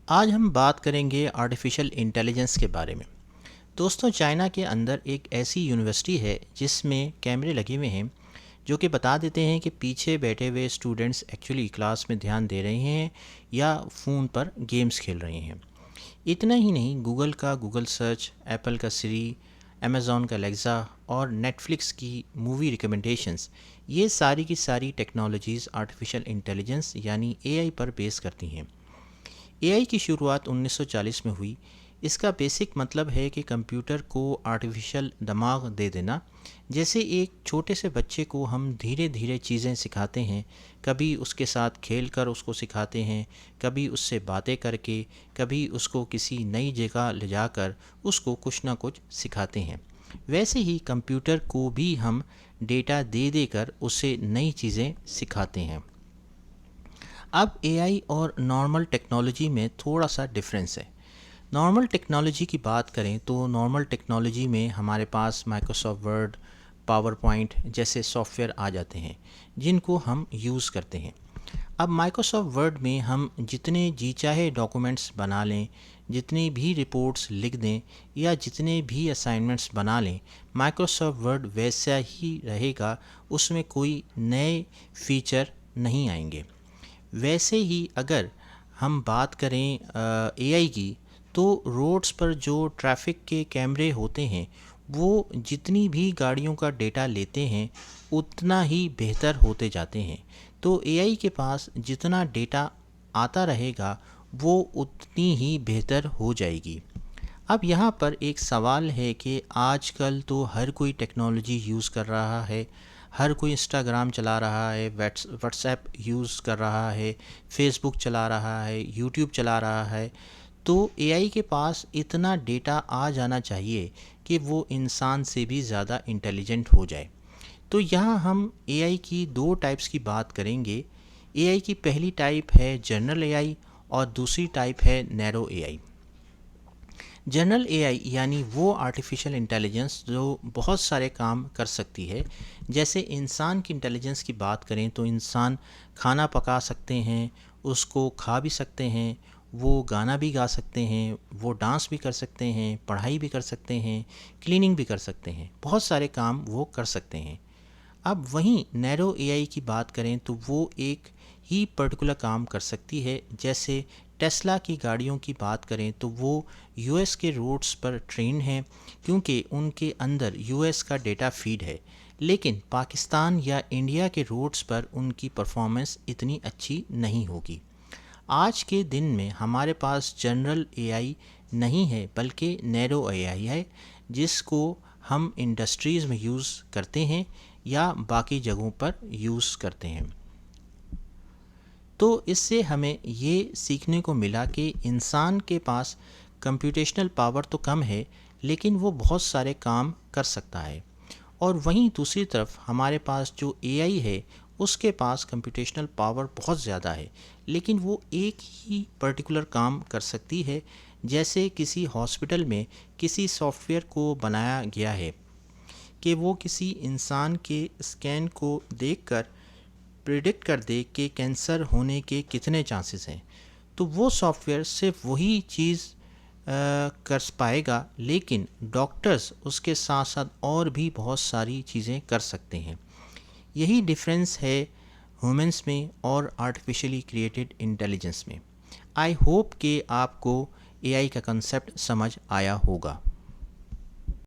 आज हम बात करेंगे आर्टिफिशियल इंटेलिजेंस के बारे में। दोस्तों, चाइना के अंदर एक ऐसी यूनिवर्सिटी है जिसमें कैमरे लगे हुए हैं जो कि बता देते हैं कि पीछे बैठे हुए स्टूडेंट्स एक्चुअली क्लास में ध्यान दे रहे हैं या फ़ोन पर गेम्स खेल रहे हैं। इतना ही नहीं, गूगल का गूगल सर्च, एप्पल का सिरी, अमेज़ॉन का एलेक्सा और नेटफ्लिक्स की मूवी रिकमेंडेशंस, ये सारी की सारी टेक्नोलॉजीज़ आर्टिफिशियल इंटेलिजेंस यानी एआई पर बेस करती हैं। एआई की शुरुआत 1940 में हुई। इसका बेसिक मतलब है कि कंप्यूटर को आर्टिफिशियल दिमाग दे देना। जैसे एक छोटे से बच्चे को हम धीरे धीरे चीज़ें सिखाते हैं, कभी उसके साथ खेल कर उसको सिखाते हैं, कभी उससे बातें करके, कभी उसको किसी नई जगह ले जाकर उसको कुछ ना कुछ सिखाते हैं। वैसे ही कंप्यूटर को भी हम डेटा दे देकर उसे नई चीज़ें सिखाते हैं। अब एआई और नॉर्मल टेक्नोलॉजी में थोड़ा सा डिफरेंस है। नॉर्मल टेक्नोलॉजी की बात करें तो नॉर्मल टेक्नोलॉजी में हमारे पास माइक्रोसॉफ्ट वर्ड, पावर पॉइंट जैसे सॉफ्टवेयर आ जाते हैं जिनको हम यूज़ करते हैं। अब माइक्रोसॉफ्ट वर्ड में हम जितने जी चाहे डॉक्यूमेंट्स बना लें, जितनी भी रिपोर्ट्स लिख दें या जितने भी असाइनमेंट्स बना लें, माइक्रोसॉफ्ट वर्ड वैसा ही रहेगा, उसमें कोई नए फीचर नहीं आएंगे। वैसे ही अगर हम बात करें एआई की, तो रोड्स पर जो ट्रैफिक के कैमरे होते हैं वो जितनी भी गाड़ियों का डेटा लेते हैं उतना ही बेहतर होते जाते हैं। तो एआई के पास जितना डेटा आता रहेगा वो उतनी ही बेहतर हो जाएगी। अब यहाँ पर एक सवाल है कि आजकल तो हर कोई टेक्नोलॉजी यूज़ कर रहा है। हर कोई इंस्टाग्राम चला रहा है, व्हाट्सएप यूज़ कर रहा है, फेसबुक चला रहा है, यूट्यूब चला रहा है। तो एआई के पास इतना डेटा आ जाना चाहिए कि वो इंसान से भी ज़्यादा इंटेलिजेंट हो जाए। तो यहाँ हम एआई की दो टाइप्स की बात करेंगे। एआई की पहली टाइप है जनरल एआई और दूसरी टाइप है नैरो एआई। जनरल एआई यानी वो आर्टिफिशियल इंटेलिजेंस जो बहुत सारे काम कर सकती है। जैसे इंसान की इंटेलिजेंस की बात करें तो इंसान खाना पका सकते हैं, उसको खा भी सकते हैं, वो गाना भी गा सकते हैं, वो डांस भी कर सकते हैं, पढ़ाई भी कर सकते हैं, क्लीनिंग भी कर सकते हैं, बहुत सारे काम वो कर सकते हैं। अब वहीं नैरो एआई की बात करें तो वो एक ही पर्टिकुलर काम कर सकती है। जैसे टेस्ला की गाड़ियों की बात करें तो वो यूएस के रोड्स पर ट्रेन हैं, क्योंकि उनके अंदर यूएस का डेटा फीड है। लेकिन पाकिस्तान या इंडिया के रोड्स पर उनकी परफॉर्मेंस इतनी अच्छी नहीं होगी। आज के दिन में हमारे पास जनरल एआई नहीं है बल्कि नैरो एआई है, जिसको हम इंडस्ट्रीज़ में यूज़ करते हैं या बाकी जगहों पर यूज़ करते हैं। तो इससे हमें ये सीखने को मिला कि इंसान के पास कंप्यूटेशनल पावर तो कम है, लेकिन वो बहुत सारे काम कर सकता है। और वहीं दूसरी तरफ हमारे पास जो एआई है उसके पास कंप्यूटेशनल पावर बहुत ज़्यादा है, लेकिन वो एक ही पर्टिकुलर काम कर सकती है। जैसे किसी हॉस्पिटल में किसी सॉफ्टवेयर को बनाया गया है कि वो किसी इंसान के स्कैन को देखकर प्रिडिक्ट कर दे कि कैंसर होने के कितने चांसेस हैं। तो वो सॉफ्टवेयर सिर्फ वही चीज़ कर पाएगा, लेकिन डॉक्टर्स उसके साथ साथ और भी बहुत सारी चीज़ें कर सकते हैं। यही डिफरेंस है ह्यूमंस में और आर्टिफिशियली क्रिएटेड इंटेलिजेंस में। आई होप कि आपको एआई का कंसेप्ट समझ आया होगा।